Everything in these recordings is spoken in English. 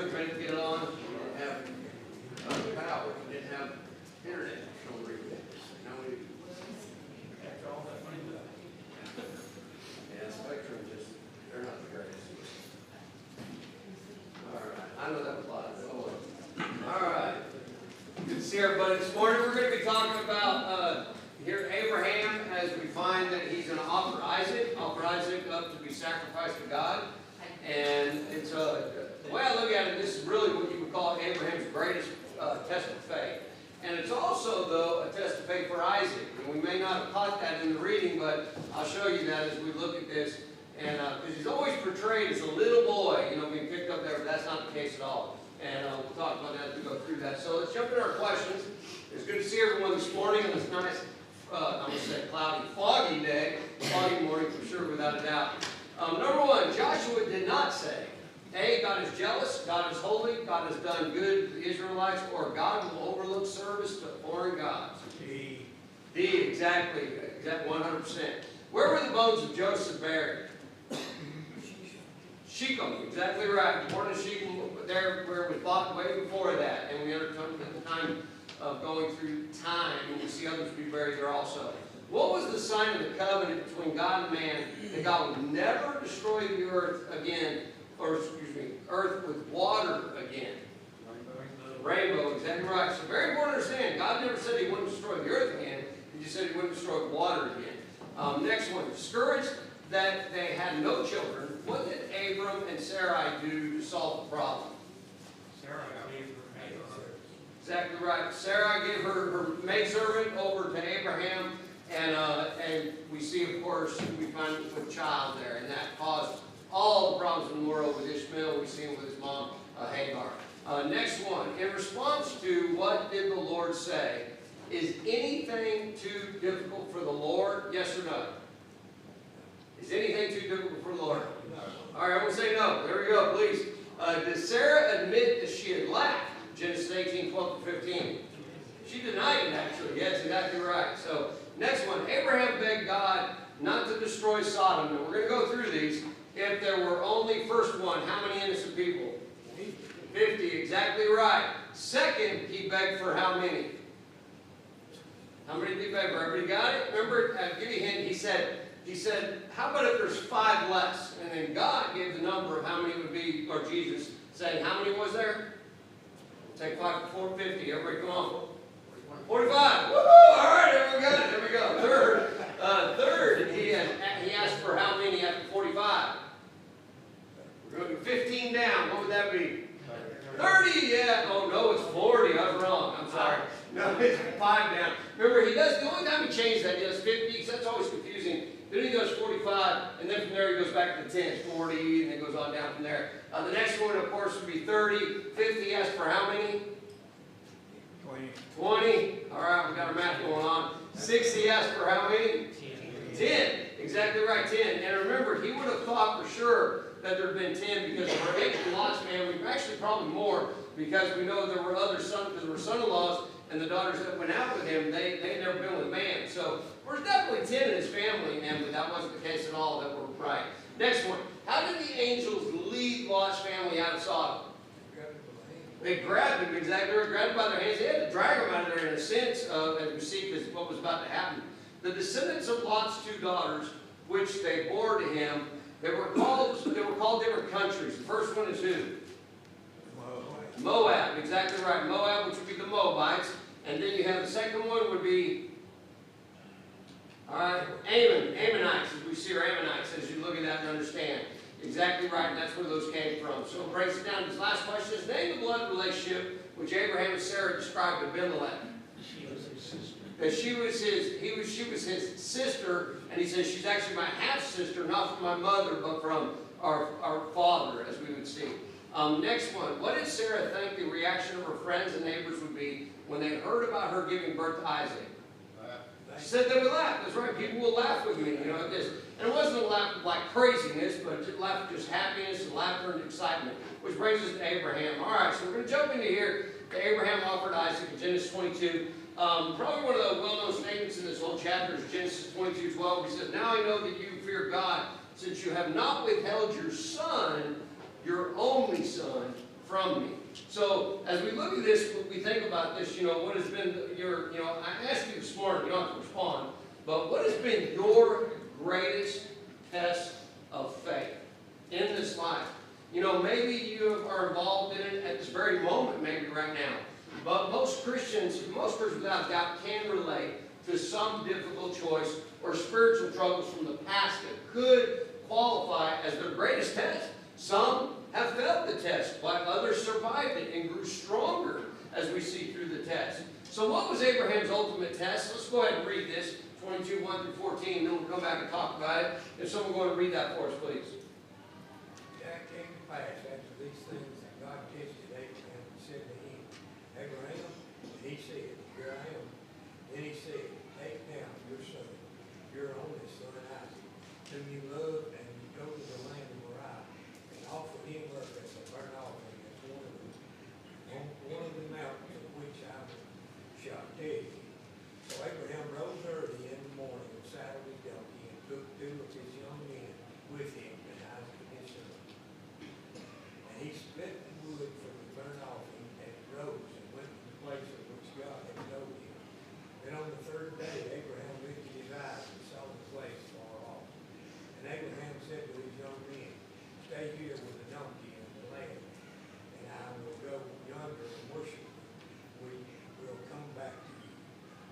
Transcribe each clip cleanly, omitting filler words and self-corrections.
was ready to get it on. We didn't have power. We didn't have internet for some reason. Now we do. Yeah, Spectrum just, they're not the greatest. All right. I know that was live. Oh, well. All right. Good to see everybody this morning. We're going to be talking about here Abraham, as we find that he's going to offer Isaac up to be sacrificed to God. And it's the way I look at it, this is really what you would call Abraham's greatest test of faith. And it's also, though, a test of faith for Isaac. And we may not have caught that in the reading, but I'll show you that as we look at this. And because he's always portrayed as a little boy, being picked up there, but that's not the case at all. And we'll talk about that as we go through that. So let's jump into our questions. It's good to see everyone this morning on this nice, I'm going to say cloudy, foggy day. Foggy morning for sure, without a doubt. Number one, Joshua did not say, A, God is jealous, God is holy, God has done good to the Israelites, or God will overlook service to foreign gods. D, exactly 100%. Where were the bones of Joseph buried? Shechem, exactly right. Born in Shechem, there where it was bought way before that. And we undertook at the time of going through time, and we see others be buried there also. What was the sign of the covenant between God and man that God would never destroy the earth again, or excuse me, earth with water again? Rainbow, exactly right. So very important to understand. God never said he wouldn't destroy the earth again. He just said he wouldn't destroy water again. Next one. Discouraged that they had no children. What did Abram and Sarai do to solve the problem? Sarah gave her maidservant. Exactly right. Sarai gave her maidservant over to Abraham. And we see, of course, we find with child there, and that caused all the problems in the world with Ishmael. We see him with his mom, Hagar. Next one. In response to what did the Lord say? Is anything too difficult for the Lord? Yes or no? Is anything too difficult for the Lord? No. All right, I'm going to say no. There we go, please. Did Sarah admit that she had laughed? Genesis 18, 12 to 15. She denied it, actually. Yes, exactly right. So, next one. Abraham begged God not to destroy Sodom. And we're going to go through these. If there were only, first one, how many innocent people? 50. Exactly right. Second, he begged for how many? How many did he beg for? Everybody got it? Remember, I'll give you a hint. He said, how about if there's 5 less? And then God gave the number of how many would be, or Jesus saying, how many was there? Take 5 to 450. Everybody come on. 45. Woo! All right, everyone got it. There we go. Third, he asked for how many after 45? We're going to 15 down. What would that be? 30. Yeah. Oh no, it's 40. I was wrong. I'm sorry. No, it's 5 down. Remember, he does. The only time he changed that, he does 50, because that's always confusing. Then he goes 45, and then from there he goes back to 10, 40, and then goes on down from there. The next one, of course, would be 30. 50 asked for how many? 20. All right, we got our math going on. 60 asked for how many? 10. Exactly right, 10. And remember, he would have thought for sure that there had been 10 because of her age and Lot's family. Actually, probably more, because we know there were other sons, because there were son-in-laws, and the daughters that went out with him, they had never been with man. So there's definitely 10 in his family, but that wasn't the case at all. That were right. Next one. How did the angels lead Lot's family out of Sodom? They grabbed him, exactly right. Grabbed him by their hands. They had to drag him out of there in a sense, as we see, because what was about to happen. The descendants of Lot's 2 daughters, which they bore to him, they were called different countries. The first one is who? Moab, exactly right. Moab, which would be the Moabites. And then you have the second one would be, all right, Ammonites, as we see, or Ammonites, as you look at that and understand. Exactly right, and that's where those came from. So it breaks it down to this last question. Is name the blood relationship which Abraham and Sarah described to Abimelech. She was his sister. That she was his sister, and he says she's actually my half-sister, not from my mother, but from our father, as we would see. Next one. What did Sarah think the reaction of her friends and neighbors would be when they heard about her giving birth to Isaac? She said they would laugh. That's right. People will laugh with me. And it wasn't a laugh like craziness, but a laugh of just happiness and laughter and excitement. Which brings us to Abraham. All right, so we're going to jump into here. Abraham offered Isaac in Genesis 22. Probably one of the well-known statements in this whole chapter is Genesis 22:12. He says, "Now I know that you fear God, since you have not withheld your son, your only son, from me. So as we look at this, we think about this, what has been your, I asked you this morning, you don't have to respond, but what has been your greatest test of faith in this life? Maybe you are involved in it at this very moment, maybe right now. But most Christians without doubt can relate to some difficult choice or spiritual struggles from the past that could qualify as their greatest test. Some have failed the test, while others survived it and grew stronger as we see through the test. So what was Abraham's ultimate test? Let's go ahead and read this, 22, 1 through 14, then we'll come back and talk about it. If someone will go and read that for us, please. That came to pass after these things that God tested Abraham and said to him, Abraham, and he said, Here I am. Then he said, Take now your son, your only son Isaac, whom you love, and you go to the land of Moriah, and offer him up as a burnt offering as one of the mountains of which I shall tell you. So Abraham rose early in the morning and saddled his donkey and took two of his young men with him and Isaac his son. And he split the wood for the burnt offering and rose and went to the place of which God had told him. Then on the third day Abraham lifted his eyes and saw the place far off. And Abraham said to his young men, Stay here with the donkey and the lamb, and I will go yonder and worship you. We will come back to you.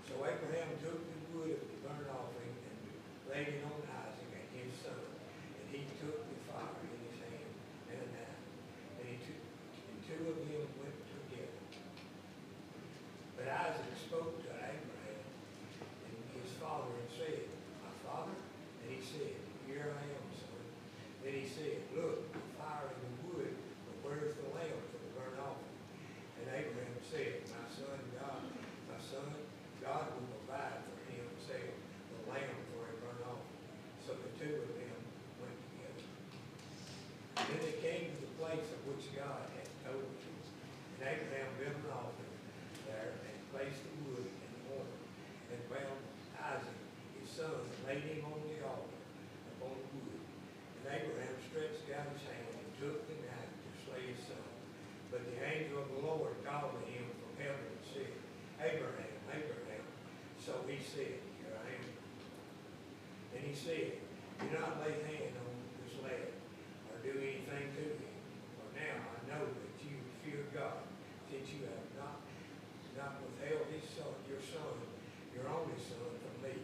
So Abraham took the wood of the burnt offering and laid it on Isaac and his son. And he took the fire in his hand and a knife. And two of them went together. But Isaac spoke to Abraham and his father and said, My father? And he said, Here I am, son. Then he said, Look, the fire and the wood, but where is the lamb for the burnt offering? And Abraham said, My son, God will provide for himself the lamb for a burnt offering. So the two of them went together. Then they came to the place of which God had told him. And Abraham built an altar there and placed the wood and the horn, and bound Isaac his son and laid him on the altar upon the wood. And Abraham stretched out his hand and took the knife to slay his son. But the angel of the Lord called to him from heaven and said, Abraham, Abraham. So he said, Here I am. And he said, Do not lay hand on this lad, or do anything to him. For now I know that you fear God, since you have not withheld his son, your only son, from me.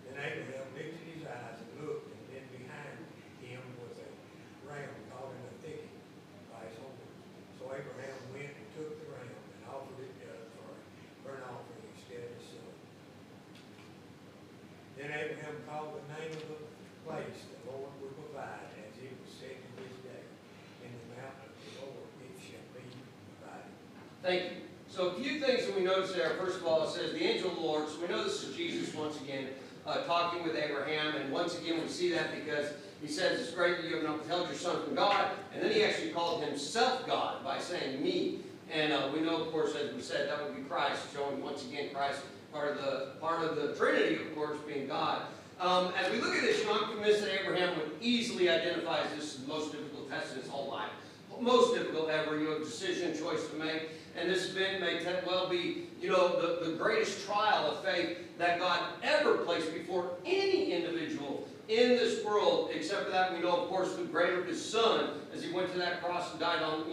Then Abraham lifted his eyes and looked, and then behind him was a ram caught in a thicket by his horns. So Abraham went and took the ram and offered it up for a burnt offering instead of his son. Then Abraham called the name of the place the Lord would provide, as it was said to this day, In the mountain of the Lord it shall be provided. Thank you. So a few things that we notice there. First of all, it says the angel of the Lord. So we know this is Jesus once again talking with Abraham. And once again, we see that because he says it's great that you have not withheld your son from God. And then he actually called himself God by saying me. And we know, of course, as we said, that would be Christ, showing once again Christ part of the Trinity, of course, being God. As we look at this, I'm convinced that Abraham would easily identify this as the most difficult test in his whole life. Most difficult ever, decision, choice to make. And this event may well be, the greatest trial of faith that God ever placed before any individual in this world, except for that we know, of course, the greater of his son, as he went to that cross and died on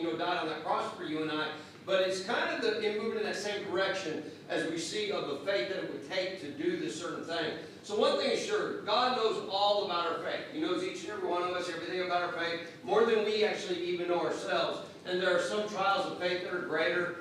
that cross for you and I. But it's kind of moving in that same direction as we see of the faith that it would take to do this certain thing. So one thing is sure, God knows all about our faith. He knows each and every one of us, everything about our faith, more than we actually even know ourselves. And there are some trials of faith that are greater,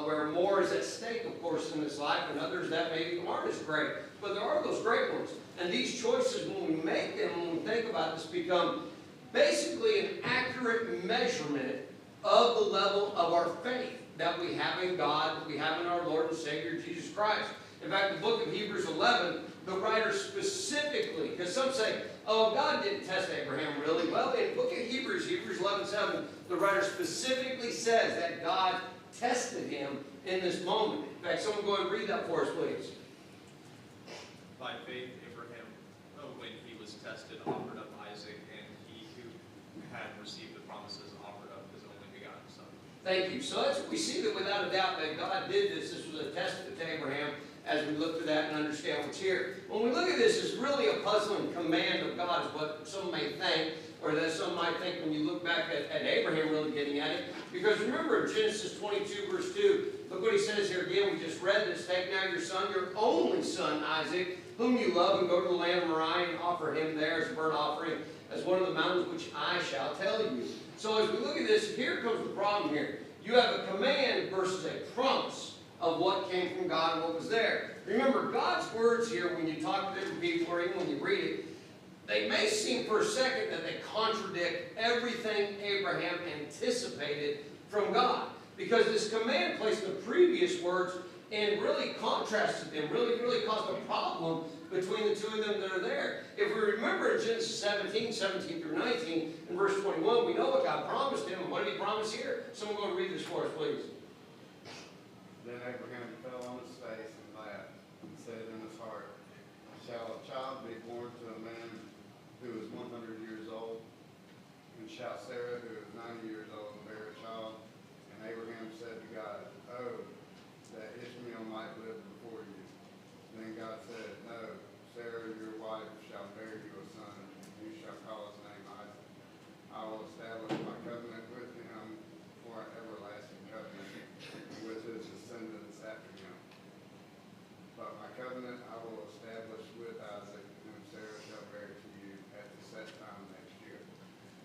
where more is at stake, of course, in this life, and others that maybe aren't as great. But there are those great ones. And these choices, when we make them, when we think about this, become basically an accurate measurement of the level of our faith that we have in God, that we have in our Lord and Savior, Jesus Christ. In fact, the book of Hebrews 11, the writer specifically, because some say, oh, God didn't test Abraham really. Well, in the book of Hebrews 11:7, the writer specifically says that God tested him in this moment. In fact, someone go and read that for us, please. By faith, Abraham, when he was tested, offered up Isaac, and he who had received the promises offered up his only begotten son. Thank you. So we see that without a doubt that God did this. This was a testament to Abraham as we look to that and understand what's here. When we look at this, it's really a puzzling command of God is what some may think, or that some might think when you look back at Abraham really getting at it. Because remember Genesis 22 verse 2, look what he says here again. We just read this. Take now your son, your only son Isaac, whom you love, and go to the land of Moriah and offer him there as a burnt offering, as one of the mountains which I shall tell you. So as we look at this, here comes the problem here. You have a command versus a promise of what came from God and what was there. Remember, God's words here, when you talk to different people, or even when you read it, they may seem for a second that they contradict everything Abraham anticipated from God. Because this command placed the previous words and really contrasted them, really caused a problem between the two of them that are there. If we remember in Genesis 17 through 19, in verse 21, we know what God promised him, and what did he promise here? Someone go and read this for us, please. Then Abraham fell on his face and laughed, and said in his heart, shall a child be born to a man who is 100 years old? And shall Sarah, who is 90 years old, bear a child? And Abraham said to God, oh, that Ishmael might live before you. Then God said, no, Sarah your wife shall bear you a son, and you shall call his name Isaac. I will establish my covenant with him for an everlasting covenant, with his descendants after him. But my covenant I will establish with Isaac, whom Sarah shall bear to you at the set time next year.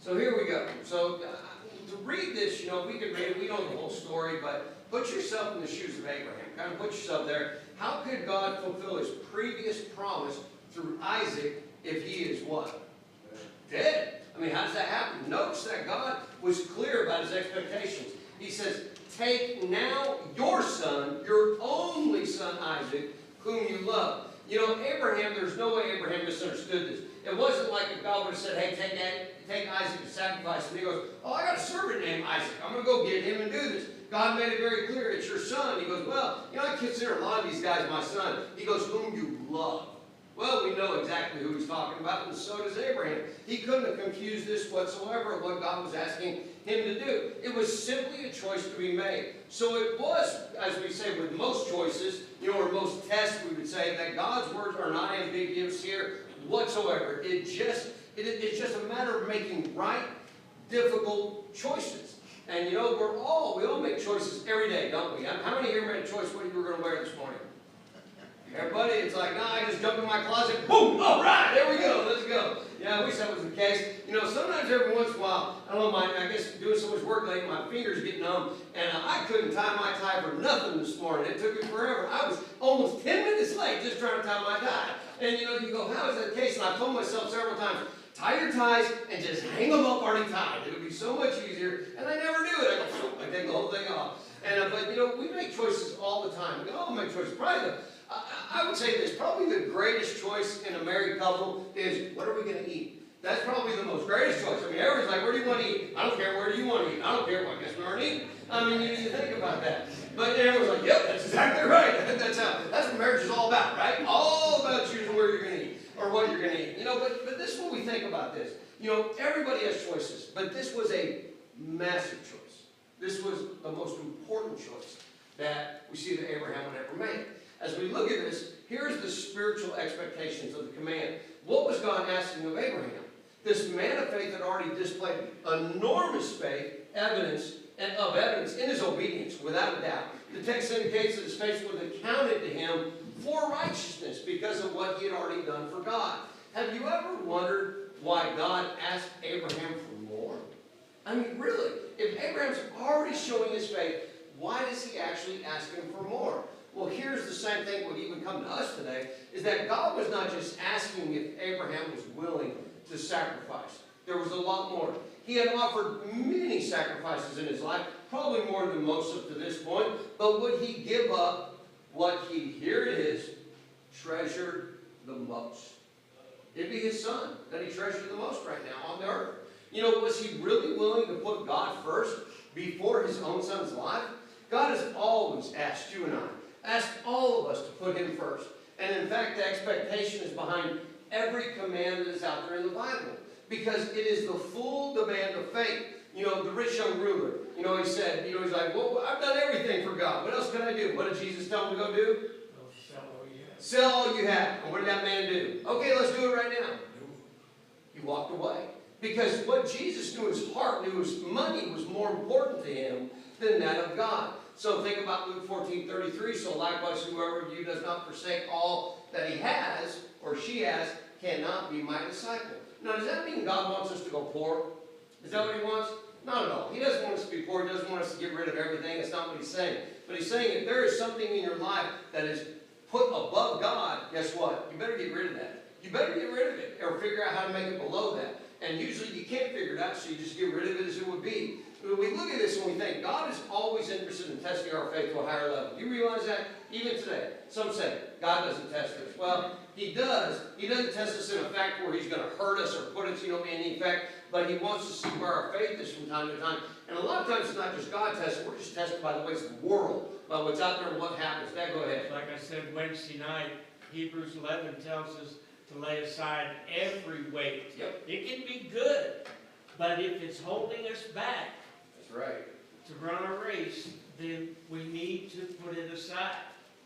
So here we go. So to read this, we could read it. We know the whole story, but put yourself in the shoes of Abraham. Kind of put yourself there. How could God fulfill his previous promise through Isaac if he is what? Dead. I mean, how does that happen? Notice that God was clear about his expectations. He says, take now your son, your only son Isaac, whom you love. Abraham, there's no way Abraham misunderstood this. It wasn't like if God would have said, hey, take Isaac to sacrifice. And he goes, oh, I got a servant named Isaac. I'm going to go get him and do this. God made it very clear, it's your son. He goes, well, I consider a lot of these guys my son. He goes, whom you love. Well, we know exactly who he's talking about, and so does Abraham. He couldn't have confused this whatsoever of what God was asking him to do. It was simply a choice to be made. So it was, as we say with most choices, or most tests, we would say that God's words are not ambiguous here whatsoever. It's just a matter of making right, difficult choices. And we all make choices every day, don't we? How many here made a choice what you were going to wear this morning? Everybody, it's like, no, I just jumped in my closet, boom, all right, there we go, let's go. Yeah, I wish that was the case. Sometimes every once in a while, I don't know, I guess doing so much work late, my fingers get numb, and I couldn't tie my tie for nothing this morning. It took me forever. I was almost 10 minutes late just trying to tie my tie. And you go, how is that the case? And I've told myself several times, tie your ties and just hang them up already tied. It would be so much easier. And I never do it. I take the whole thing off. But we make choices all the time. We all make choices. Probably I would say this, probably the greatest choice in a married couple is, what are we going to eat? That's probably the most greatest choice. I mean, everybody's like, where do you want to eat? I don't care, where do you want to eat? I don't care, well, I guess we aren't eating. I mean, you think about that. But everyone's like, yep, that's exactly right. That's what marriage is all about, right? All about choosing where you're going to eat, or what you're going to eat. But this is what we think about this. Everybody has choices, but this was a massive choice. This was the most important choice that we see that Abraham would ever make. As we look at this, here's the spiritual expectations of the command. What was God asking of Abraham? This man of faith had already displayed enormous faith, evidence in his obedience, without a doubt. The text indicates that his faith was accounted to him for righteousness because of what he had already done for God. Have you ever wondered why God asked Abraham for more? I mean, really, if Abraham's already showing his faith, why does he actually ask him for more? Well, here's the same thing would even come to us today, is that God was not just asking if Abraham was willing to sacrifice. There was a lot more. He had offered many sacrifices in his life, probably more than most up to this point, but would he give up what he, here it is, treasured the most? It'd be his son that he treasured the most right now on the earth. Was he really willing to put God first before his own son's life? God has always asked you and I, asked all of us to put him first. And in fact, the expectation is behind every command that is out there in the Bible. Because it is the full demand of faith. The rich young ruler, You know, he said, he's like, well, I've done everything for God. What else can I do? What did Jesus tell him to go do? Go sell all you have. Sell all you have. And what did that man do? Okay, let's do it right now. He walked away. Because what Jesus knew, his heart knew, his money was more important to him than that of God. So think about Luke 14:33. So likewise, whoever of you does not forsake all that he has, or she has, cannot be my disciple. Now, does that mean God wants us to go poor? Is that what he wants? Not at all. He doesn't want us to be poor. He doesn't want us to get rid of everything. That's not what he's saying. But he's saying if there is something in your life that is put above God, guess what? You better get rid of that. You better get rid of it or figure out how to make it below that. And usually you can't figure it out, so you just get rid of it as it would be. When we look at this and we think, God is always interested in testing our faith to a higher level. You realize that? Even today. Some say, God doesn't test us. Well, he does. He doesn't test us in a fact where he's going to hurt us or put us, in any effect. But he wants to see where our faith is from time to time. And a lot of times it's not just God testing. We're just tested by the ways of the world, by what's out there and what happens. Dad, go ahead. Like I said Wednesday night, Hebrews 11 tells us to lay aside every weight. Yep. It can be good, but if it's holding us back That's right. to run a race, then we need to put it aside.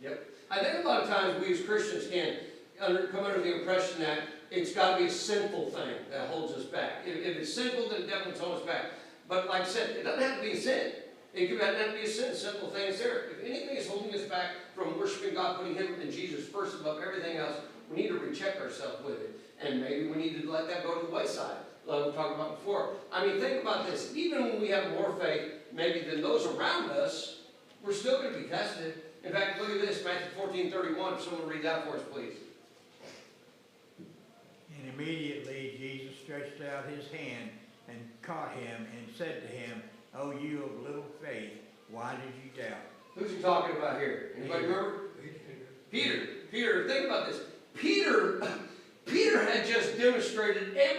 Yep. I think a lot of times we as Christians can come under the impression that it's got to be a sinful thing that holds us back. If it's sinful, then it definitely holds us back. But like I said, it doesn't have to be a sin. It doesn't have to be a sin. Simple thing is there. If anything is holding us back from worshiping God, putting him and Jesus first above everything else, we need to recheck ourselves with it. And maybe we need to let that go to the wayside, like we talked about before. I mean, think about this. Even when we have more faith, maybe than those around us, we're still going to be tested. In fact, look at this, Matthew 14:31. If someone read that for us, please. And immediately Jesus stretched out his hand and caught him and said to him, O you of little faith, why did you doubt? Who's he talking about here? Anybody remember? Peter. Peter, think about this. Peter had just demonstrated a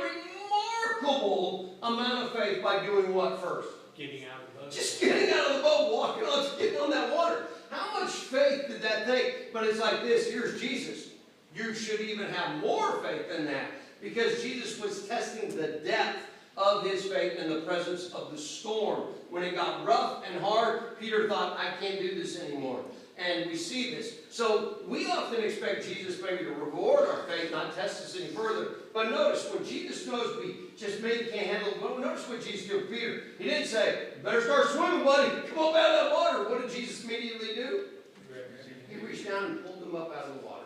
remarkable amount of faith by doing what first? Getting out of the boat. Just getting out of the boat, walking on, getting on that water. How much faith did that take? But it's like this. Here's Jesus. You should even have more faith than that, because Jesus was testing the depth of his faith in the presence of the storm. When it got rough and hard, Peter thought, I can't do this anymore. And we see this. So we often expect Jesus maybe to reward our faith, not test us any further. But notice, when Jesus knows we just maybe can't handle it, well, notice what Jesus did with Peter. He didn't say, you better start swimming, buddy. Come up out of that water. What did Jesus immediately do? He reached down and pulled him up out of the water.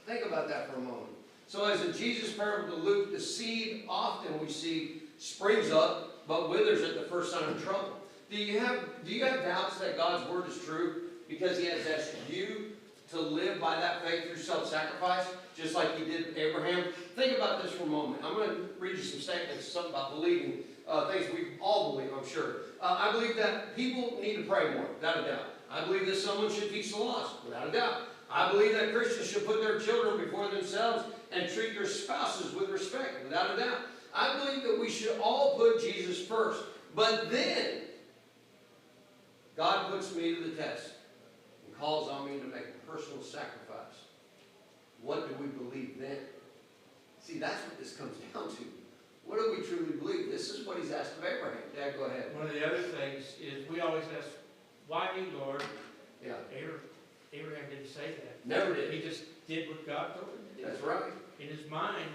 Think about that for a moment. So as in Jesus' parable to Luke, the seed often we see springs up, but withers at the first sign of trouble. Do you have doubts that God's word is true because he has asked you to live by that faith through self-sacrifice, just like he did Abraham? Think about this for a moment. I'm going to read you some statements, something about believing, things we all believe, I'm sure. I believe that people need to pray more, without a doubt. I believe that someone should teach the lost, without a doubt. I believe that Christians should put their children before themselves and treat their spouses with respect, without a doubt. I believe that we should all put Jesus first. But then, God puts me to the test and calls on me to make a personal sacrifice. What do we believe then? See, that's what this comes down to. What do we truly believe? This is what he's asked of Abraham. Dad, go ahead. One of the other things is we always ask, why me, Lord? Yeah. Abraham didn't say that. Never did. He just did what God told him to do. That's right. In his mind,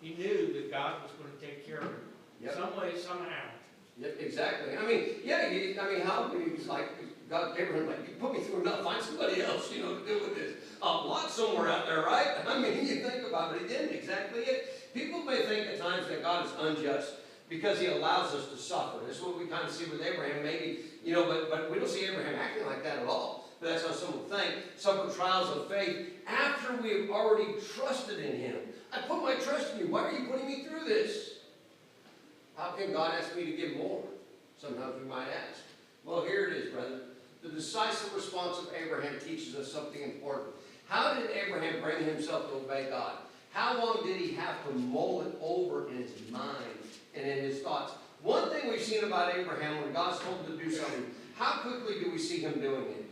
he knew that God was going to take care of him. Yep. Some way, somehow. Yep, exactly. I mean, yeah, how he's like, God, Abraham, like, you put me through enough, find somebody else, to deal with this. Lot somewhere out there, right? I mean, you think about it, he didn't exactly it. People may think at times that God is unjust because he allows us to suffer. This is what we kind of see with Abraham, maybe, but we don't see Abraham acting like that at all. But that's how some will think. Suffer trials of faith after we have already trusted in him. I put my trust in you. Why are you putting me through this? How can God ask me to give more? Sometimes we might ask. Well, here it is, brethren. The decisive response of Abraham teaches us something important. How did Abraham bring himself to obey God? How long did he have to mull it over in his mind and in his thoughts? One thing we've seen about Abraham, when God's told him to do something, how quickly do we see him doing it?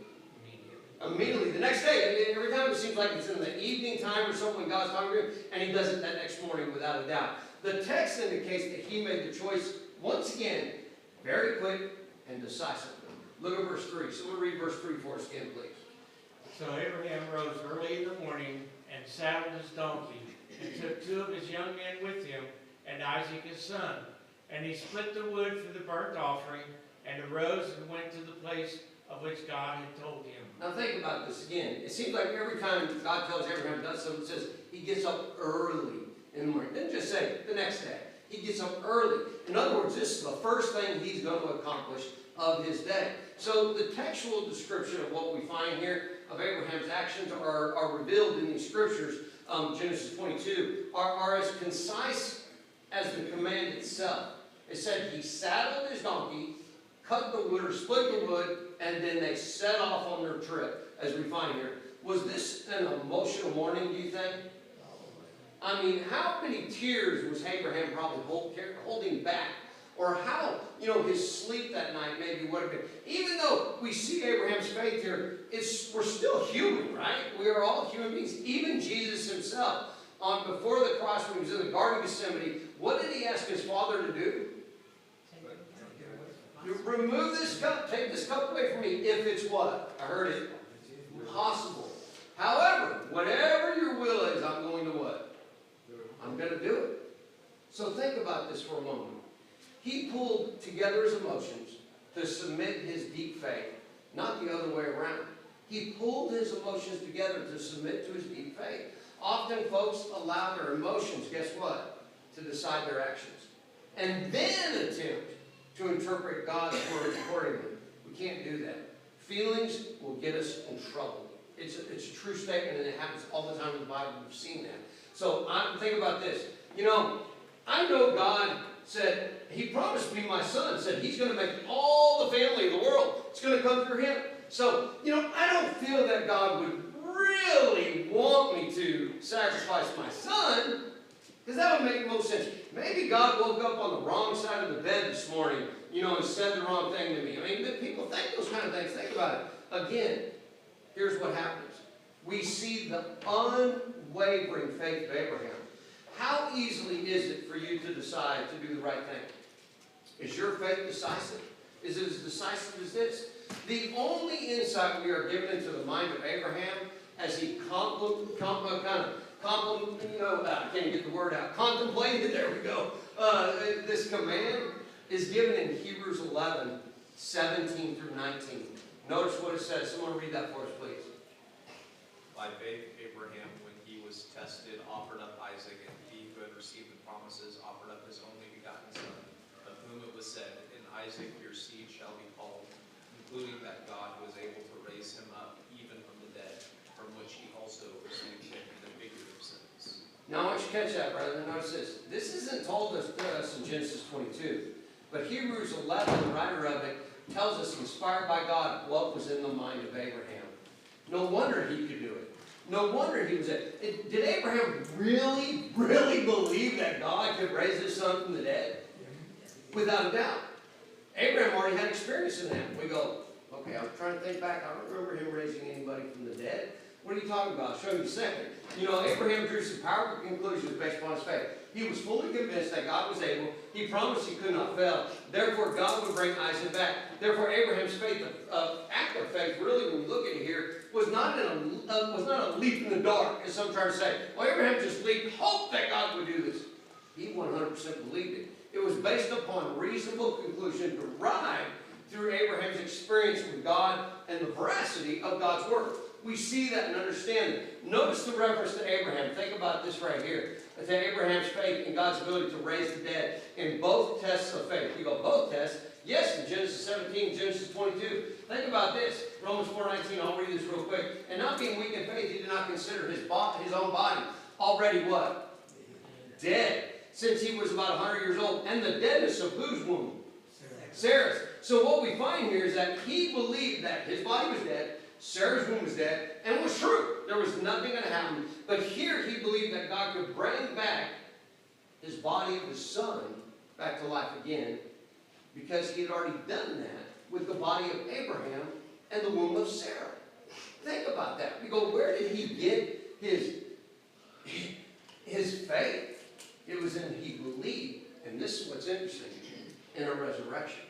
Immediately. The next day. Every time it seems like it's in the evening time or something when God's talking to him, and he does it that next morning without a doubt. The text indicates that he made the choice, once again, very quick and decisively. Look at verse 3. Someone read verse 3 for us again, please. So Abraham rose early in the morning and saddled his donkey, and took 2 of his young men with him, and Isaac his son. And he split the wood for the burnt offering, and arose and went to the place of which God had told him. Now think about this again. It seems like every time God tells Abraham does something, it says he gets up early in the morning. It didn't just say the next day. He gets up early. In other words, this is the first thing he's going to accomplish of his day. So the textual description of what we find here of Abraham's actions are revealed in these scriptures, Genesis 22, are as concise as the command itself. It said he saddled his donkey, cut the wood or split the wood, and then they set off on their trip, as we find here. Was this an emotional morning, do you think? I mean, how many tears was Abraham probably holding back? Or how, his sleep that night maybe would have been. Even though we see Abraham's faith here, we're still human, right? We are all human beings. Even Jesus himself, before the cross when he was in the Garden of Gethsemane, what did he ask his Father to do? Remove this cup, take this cup away from me, if it's what? I heard it. Possible. However, whatever your will is, I'm going to what? I'm going to do it. So think about this for a moment. He pulled together his emotions to submit his deep faith, not the other way around. He pulled his emotions together to submit to his deep faith. Often folks allow their emotions, guess what? To decide their actions. And then attempt to interpret God's word accordingly. We can't do that. Feelings will get us in trouble. It's a true statement, and it happens all the time in the Bible. We've seen that. So think about this. I know God said, he promised me my son, said he's going to make all the family of the world. It's going to come through him. So, I don't feel that God would really want me to sacrifice my son, because that would make most sense. Maybe God woke up on the wrong side of the bed this morning, and said the wrong thing to me. I mean, people think those kind of things. Think about it. Again, here's what happens. We see the unwavering faith of Abraham. How easily is it for you to decide to do the right thing? Is your faith decisive? Is it as decisive as this? The only insight we are given into the mind of Abraham as he contemplated, there we go, this command is given in Hebrews 11, 17 through 19. Notice what it says. Someone read that for us, please. By faith, Abraham, when he was tested, offered up Isaac, and he who had received the promises offered up his only begotten son, of whom it was said, in Isaac your seed shall be called, concluding that God was able to raise him up even from the dead, from which he also received him in the figurative sense. Now I want you to catch that, brother. Notice this. This isn't told us in Genesis 22, but Hebrews 11, the writer of it, tells us, inspired by God, what was in the mind of Abraham. No wonder he could do it. No wonder he was it. Did Abraham really, really believe that God could raise his son from the dead? Without a doubt. Abraham already had experience in that. We go, okay, I'm trying to think back. I don't remember him raising anybody from the dead. What are you talking about? I'll show you in a second. Abraham drew some powerful conclusions based upon his faith. He was fully convinced that God was able. He promised he could not fail. Therefore, God would bring Isaac back. Therefore, Abraham's faith, act of faith, really, when we look at it here, was not a leap in the dark, as some try to say. Well, Abraham just leaped, hope that God would do this. He 100% believed it. It was based upon reasonable conclusion derived through Abraham's experience with God and the veracity of God's word. We see that and understand it. Notice the reference to Abraham. Think about this right here. To Abraham's faith in God's ability to raise the dead in both tests of faith. We go, both tests? Yes, in Genesis 17, Genesis 22. Think about this. Romans 4:19, I'll read this real quick. And not being weak in faith, he did not consider his own body already what? Dead. Since he was about 100 years old. And the deadness of whose womb? Sarah's. So what we find here is that he believed that his body was dead, Sarah's womb was dead, and it was true. There was nothing going to happen. But here he believed that God could bring back his body of his son back to life again, because he had already done that with the body of Abraham and the womb of Sarah. Think about that. We go, where did he get his faith? It was in he believed, and this is what's interesting, in a resurrection.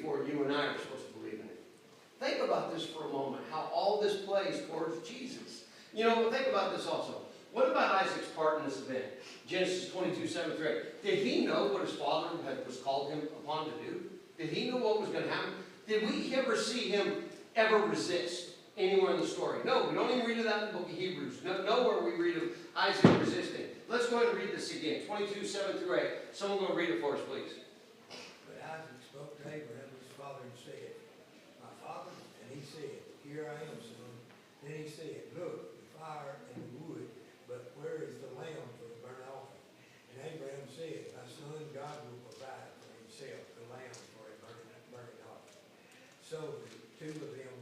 before you and I are supposed to believe in it. Think about this for a moment, how all this plays towards Jesus. You know, think about this also. What about Isaac's part in this event? Genesis 22:7-8. Did he know what his father was called him upon to do? Did he know what was going to happen? Did we ever see him ever resist anywhere in the story? No, we don't even read of that in the book of Hebrews. Nowhere we read of Isaac resisting. Let's go ahead and read this again. 22:7-8. Someone go read it for us, please. But Isaac spoke to Abraham his father and said, My father? And he said, Here I am, son. Then he said, Look, the fire and the wood, but where is the lamb for the burnt offering? And Abraham said, My son, God will provide for himself the lamb for a burnt offering. So the two of them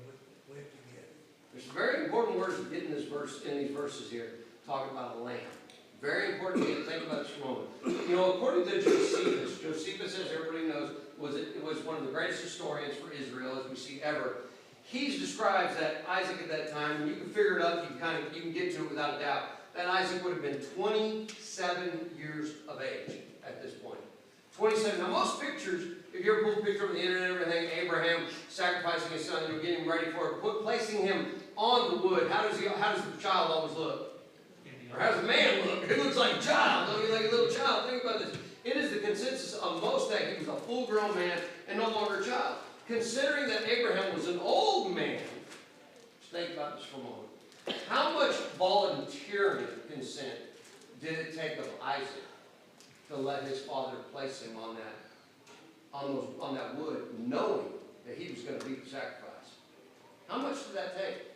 went together. There's some very important words to get in this verse, in these verses here, talking about a lamb. Very important to think about this for a moment. You know, according to Josephus, as everybody knows, was one of the greatest historians for Israel, as we see ever. He describes that Isaac at that time, and you can figure it up, you can get to it without a doubt, that Isaac would have been 27 years of age at this point. 27. Now most pictures, if you ever pull a picture of the internet and everything, Abraham sacrificing his son, you're getting ready for it, placing him on the wood, how does the child always look? Or how does the man look? He looks like a child, looking like a little child. Think about this. It is the consensus of most that he was a full-grown man and no longer a child. Considering that Abraham was an old man, just think about this for a moment. How much volunteering consent did it take of Isaac to let his father place him on that wood, knowing that he was going to be the sacrifice? How much did that take?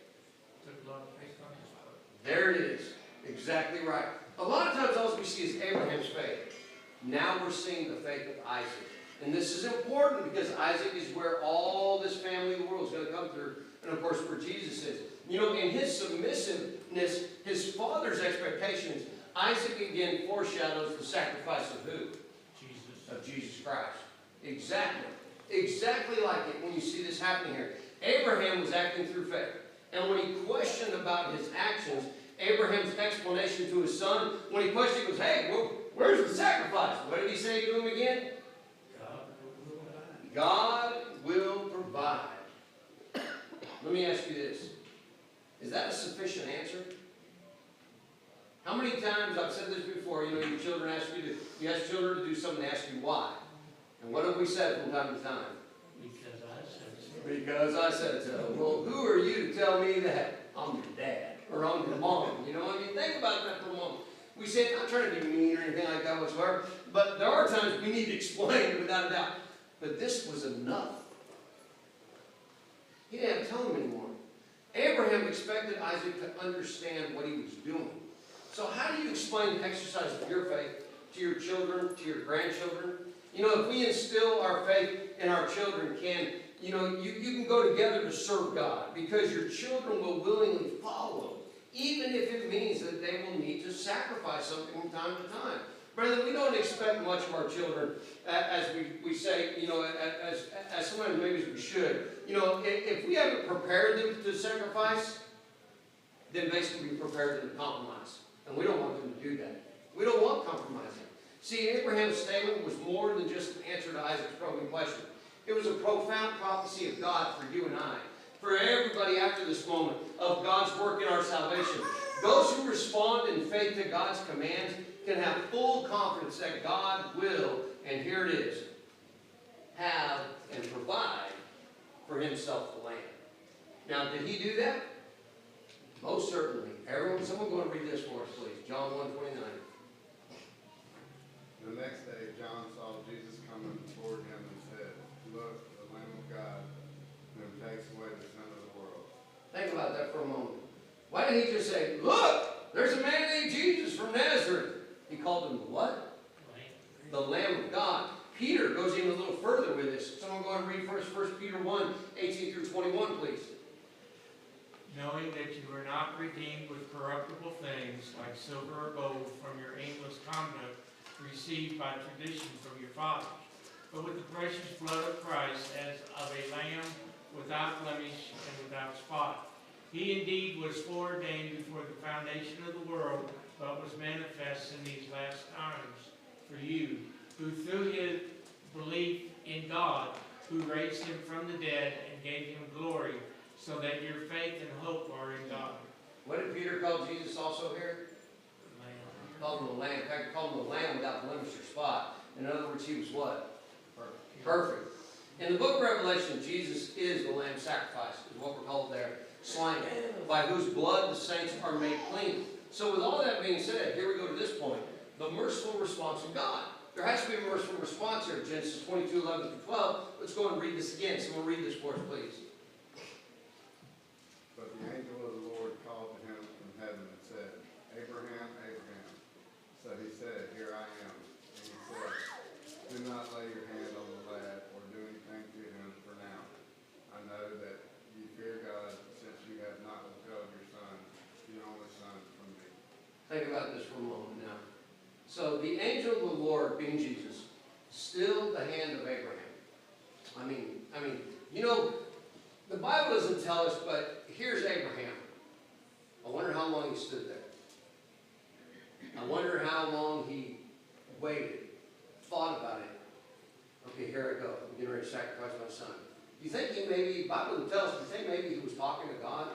Took a lot of faith on his part. There it is. Exactly right. A lot of times all we see is Abraham's faith. Now we're seeing the faith of Isaac. And this is important because Isaac is where all this family of the world is going to come through. And of course where Jesus is. You know, in his submissiveness, his father's expectations, Isaac again foreshadows the sacrifice of who? Jesus. Of Jesus Christ. Exactly. Exactly like it when you see this happening here. Abraham was acting through faith. And when he questioned about his actions, Abraham's explanation to his son, when he questioned, he goes, hey, where's the sacrifice? What did he say to him again? God will provide. Let me ask you this. Is that a sufficient answer? How many times, I've said this before, you know, your children ask you ask children to do something, they ask you why. And what have we said from time to time? Because I said so. Because I said so. Well, who are you to tell me that? I'm your dad. Or I'm your mom. You know, I mean, think about that for a moment. We say, I'm not trying to be mean or anything like that whatsoever, but there are times we need to explain it without a doubt. But this was enough. He didn't have to tell him anymore. Abraham expected Isaac to understand what he was doing. So how do you explain the exercise of your faith to your children, to your grandchildren? You know, if we instill our faith in our children, you can go together to serve God because your children will willingly follow, even if it means that they will need to sacrifice something from time to time. Brethren, we don't expect much of our children, as we say, you know, as sometimes maybe as we should. You know, if we haven't prepared them to sacrifice, then basically we prepared them to compromise. And we don't want them to do that. We don't want compromising. See, Abraham's statement was more than just an answer to Isaac's probing question. It was a profound prophecy of God for you and I, for everybody after this moment, of God's work in our salvation. Those who respond in faith to God's commands can have full confidence that God will, and here it is, have and provide for himself the land. Now, did he do that? Most certainly. Someone go and read this for us, please. John 1:29. The next day, John saw Jesus coming toward him and said, Look, the Lamb of God, who takes away the sin of the world. Think about that for a moment. Why didn't he just say, look, there's a man named Jesus from Nazareth? He called him the what? The Lamb of God. Peter goes even a little further with this. Someone go and read first 1 Peter 1:18-21, please. Knowing that you were not redeemed with corruptible things like silver or gold from your aimless conduct received by tradition from your fathers, but with the precious blood of Christ as of a lamb without blemish and without spot. He indeed was foreordained before the foundation of the world, but was manifest in these last times for you, who through his belief in God who raised him from the dead and gave him glory, so that your faith and hope are in God. What did Peter call Jesus also here? Called him the Lamb. In fact, called him the Lamb without blemish or spot. In other words, he was what? Perfect. In the book of Revelation, Jesus is the Lamb sacrifice, is what we're called there. Slain, by whose blood the saints are made clean. So with all that being said, here we go to this point. The merciful response of God. There has to be a merciful response here. Genesis 22, 11 through 12. Let's go and read this again. Someone read this for us, please. But the angel of the Lord called to him from heaven and said, Abraham, Abraham. So he said, Here I am. And he said, Do not lay your hand on the lad or do anything to him for now. I know that you fear God, since you have not withheld your son, your only son, from me. Think about this for a moment now. So the angel of the Lord, being Jesus, stilled the hand of Abraham. I mean, you know, the Bible doesn't tell us, but here's Abraham. I wonder how long he stood there. I wonder how long he waited, thought about it. Okay, here I go. I'm getting ready to sacrifice my son. Do you think he maybe, the Bible doesn't tell us, do you think maybe he was talking to God,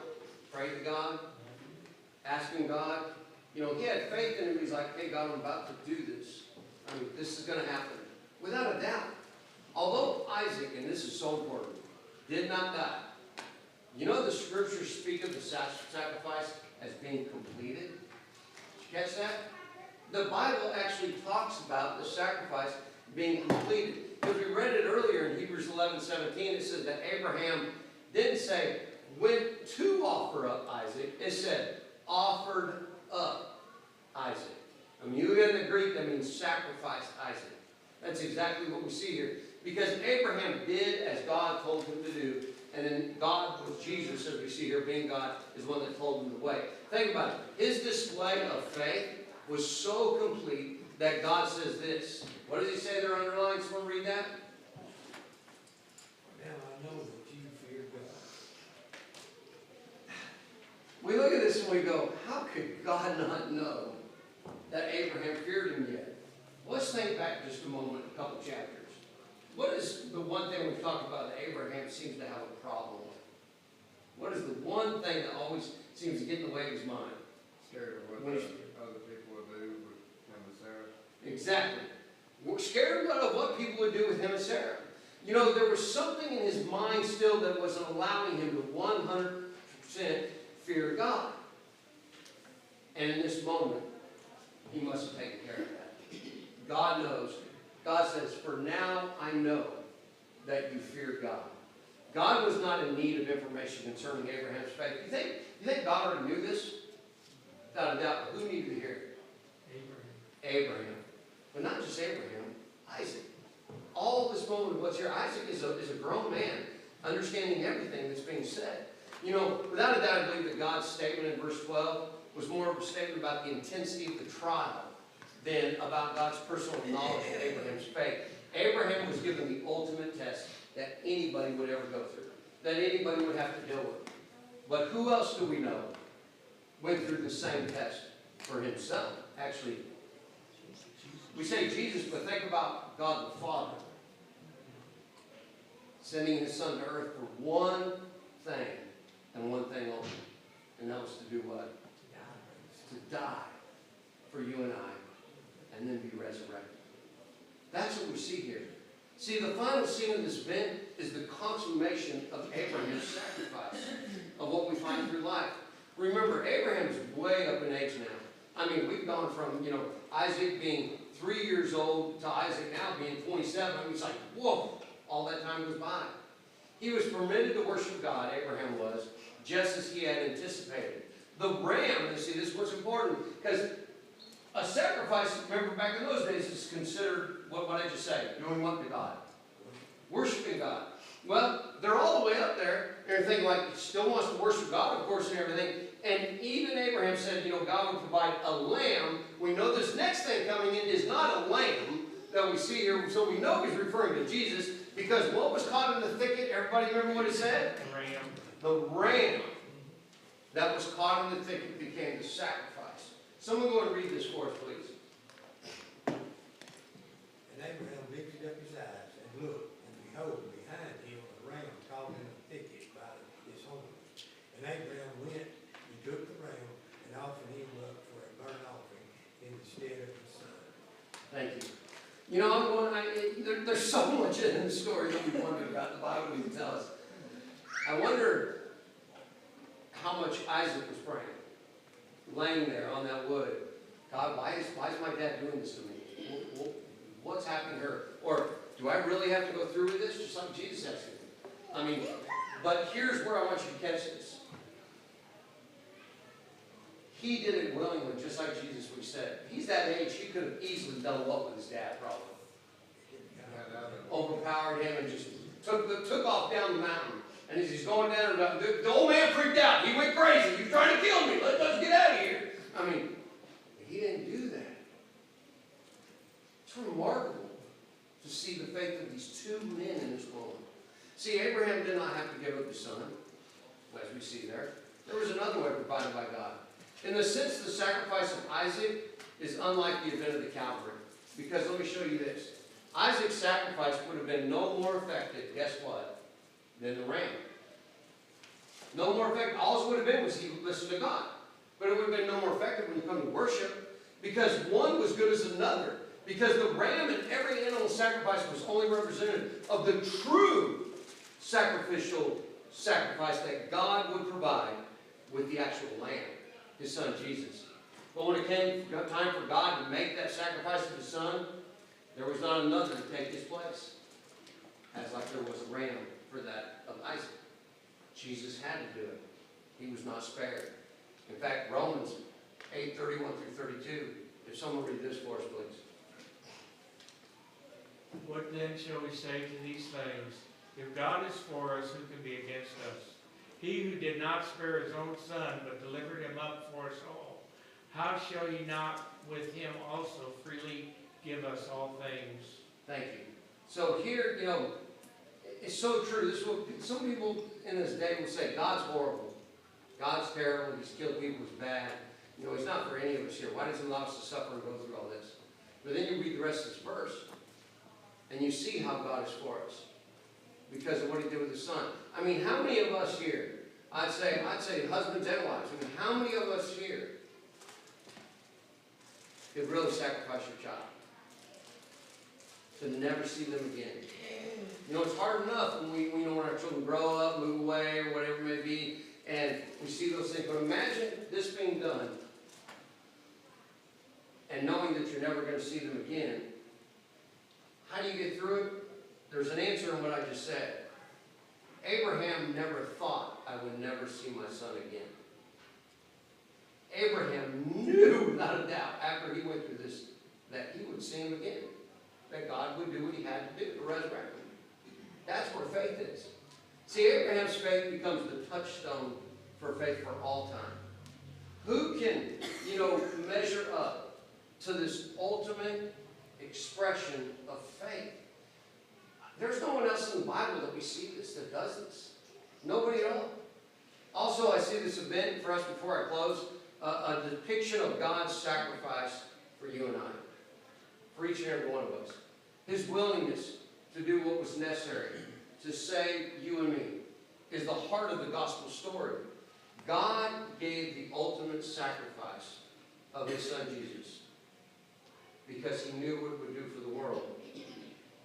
praying to God, asking God? You know, he had faith in him. He's like, hey, God, I'm about to do this. I mean, this is going to happen. Without a doubt. Although Isaac, and this is so important, did not die. You know the scriptures speak of the sacrifice as being completed? Did you catch that? The Bible actually talks about the sacrifice being completed. Because we read it earlier in Hebrews 11:17, it says that Abraham didn't say, went to offer up Isaac. It said, offered up Isaac. I mean, you in the Greek, that means sacrificed Isaac. That's exactly what we see here. Because Abraham did as God told him to do, and then God, with Jesus, as we see here, being God, is one that told him the way. Think about it. His display of faith was so complete that God says this. What does he say there underlined? Someone read that? Now I know that you fear God. We look at this and we go, how could God not know that Abraham feared him yet? Let's think back just a moment, a couple chapters. What is the one thing we've talked about that Abraham seems to have a problem with? What is the one thing that always seems to get in the way of his mind? Scared of what other people would do with him and Sarah. Exactly. We're scared of what people would do with him and Sarah. You know, there was something in his mind still that wasn't allowing him to 100% fear God. And in this moment, he must have taken care of that. God knows. God says, for now I know that you fear God. God was not in need of information concerning Abraham's faith. You think God already knew this? Without a doubt. Who needed to hear it? Abraham. But not just Abraham, Isaac. All this moment of what's here, Isaac is a grown man, understanding everything that's being said. You know, without a doubt, I believe that God's statement in verse 12 was more of a statement about the intensity of the trial than about God's personal knowledge of Abraham's faith. Abraham was given the ultimate test that anybody would ever go through, that anybody would have to deal with. But who else do we know went through the same test for himself? Actually, we say Jesus, but think about God the Father sending his son to earth for one thing and one thing only. And that was to do what? To die for you and I, and then be resurrected. That's what we see here. See, the final scene of this event is the consummation of Abraham's sacrifice, of what we find through life. Remember, Abraham's way up in age now. I mean, we've gone from, you know, Isaac being 3 years old to Isaac now being 27. I mean, it's like, whoa, all that time goes by. He was permitted to worship God, Abraham was, just as he had anticipated. The ram, and see, this is what's important, because a sacrifice, remember back in those days, is considered, what I just said, doing what to God? Worshiping God. Well, they're all the way up there, and you're thinking like, he still wants to worship God, of course, and everything. And even Abraham said, you know, God would provide a lamb. We know this next thing coming in is not a lamb that we see here, so we know he's referring to Jesus, because what was caught in the thicket, everybody remember what it said? The ram. The ram that was caught in the thicket became the sacrifice. Someone go and read this for us, please. And Abraham lifted up his eyes and looked, and behold, behind You know, there's so much in the story that we wonder about. The Bible even tells us. I wonder how much Isaac was praying, laying there on that wood. God, why is my dad doing this to me? What's happening to her? Or do I really have to go through with this? Just like Jesus asked me. I mean, but here's where I want you to catch this. He did it willingly, just like Jesus would said. He's that age, he could have easily done what with his dad, probably. Overpowered him and just took off down the mountain. And as he's going down, the old man freaked out. He went crazy. He was trying to kill me. Let's get out of here. I mean, he didn't do that. It's remarkable to see the faith of these two men in this moment. See, Abraham did not have to give up his son, as we see there. There was another way provided by God. In the sense, the sacrifice of Isaac is unlike the event of the Calvary. Because let me show you this. Isaac's sacrifice would have been no more effective, guess what, than the ram. No more effective. All it would have been was he listened to God. But it would have been no more effective when you come to worship, because one was good as another. Because the ram and every animal sacrifice was only representative of the true sacrificial sacrifice that God would provide with the actual lamb, his son Jesus. But when it came time for God to make that sacrifice of his son, there was not another to take his place. As like there was a ram for that of Isaac. Jesus had to do it. He was not spared. In fact, Romans 8:31 through 32. If someone read this for us, please. What then shall we say to these things? If God is for us, who can be against us? He who did not spare his own son, but delivered him up for us all, how shall he not with him also freely give us all things? Thank you. So here, you know, it's so true. This is what some people in this day will say, God's horrible. God's terrible. He's killed people. He's bad. You know, he's not for any of us here. Why does he allow us to suffer and go through all this? But then you read the rest of this verse, and you see how God is for us because of what he did with his son. I mean, how many of us here, I'd say husbands and wives, I mean, how many of us here could really sacrifice your child to never see them again? You know, it's hard enough when we know when our children grow up, move away, or whatever it may be, and we see those things. But imagine this being done and knowing that you're never going to see them again. How do you get through it? There's an answer in what I just said. Abraham never thought, I would never see my son again. Abraham knew, without a doubt, after he went through this, that he would see him again. That God would do what he had to do to resurrect him. That's where faith is. See, Abraham's faith becomes the touchstone for faith for all time. Who can, you know, measure up to this ultimate expression of faith? There's no one else in the Bible that we see this, that does this. Nobody at all. Also, I see this event for us before I close, a depiction of God's sacrifice for you and I. For each and every one of us. His willingness to do what was necessary to save you and me is the heart of the gospel story. God gave the ultimate sacrifice of his son Jesus because he knew what it would do for the world.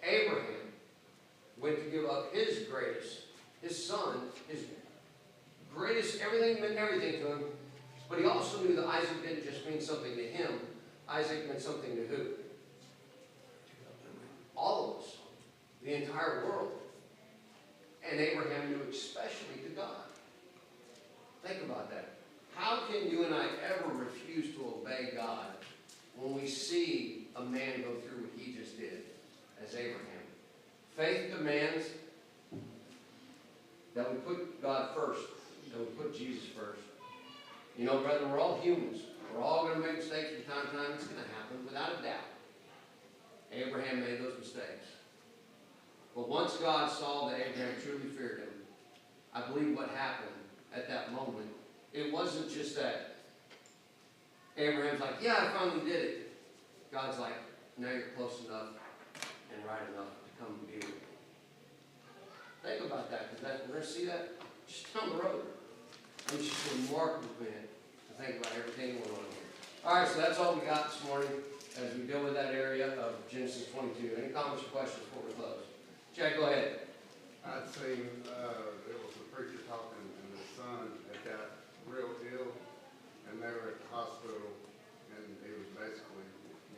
Abraham went to give up his greatest, his son, his greatest, everything meant everything to him, but he also knew that Isaac didn't just mean something to him. Isaac meant something to who? All of us. The entire world. And Abraham knew especially to God. Think about that. How can you and I ever refuse to obey God when we see a man go through what he just did as Abraham? Faith demands that we put God first, that we put Jesus first. You know, brethren, we're all humans. We're all going to make mistakes from time to time. It's going to happen, without a doubt. Abraham made those mistakes. But once God saw that Abraham truly feared him, I believe what happened at that moment, it wasn't just that Abraham's like, yeah, I finally did it. God's like, now you're close enough and right enough to come and be with me. Think about that, because when I see that, just down the road. It's just a remarkable event to think about everything going on here. All right, so that's all we got this morning. as we deal with that area of Genesis 22. Any comments or questions before we close? Chad, go ahead. I'd seen, there was a preacher talking, and his son had got real ill, and they were at the hospital, and he was basically,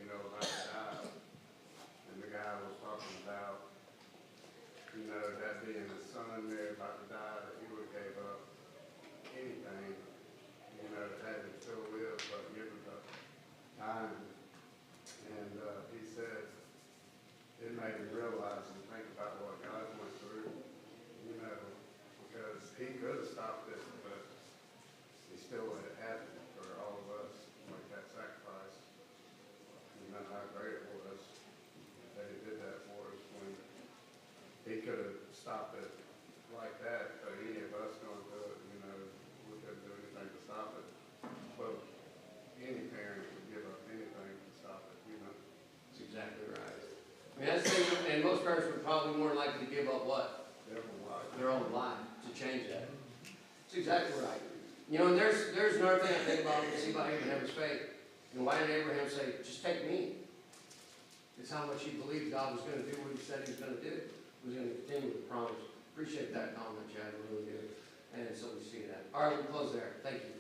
about to die. And the guy was talking about, that being his son there about to die, that he would have gave up anything, to have him still live, but give him the time. And, he said, it made him realize and think about what God went through, because he could have stopped it, but he still let it happen for all of us, like that sacrifice. How great it was that he did that for us when he could have stopped it like that, but any of us going through it, we couldn't do anything to stop it. But any parent would give up anything to stop it, That's exactly right. I mean, that's the thing, and most parents would probably more likely to give up what? Their own life to change that. That's exactly right. And there's another thing I think about when we see about Abraham's faith. And why did Abraham say, just take me? It's how much he believed God was going to do what he said he was going to do. He was going to continue with the promise. Appreciate that comment, Chad, I really do. And so we see that. All right, we'll close there. Thank you.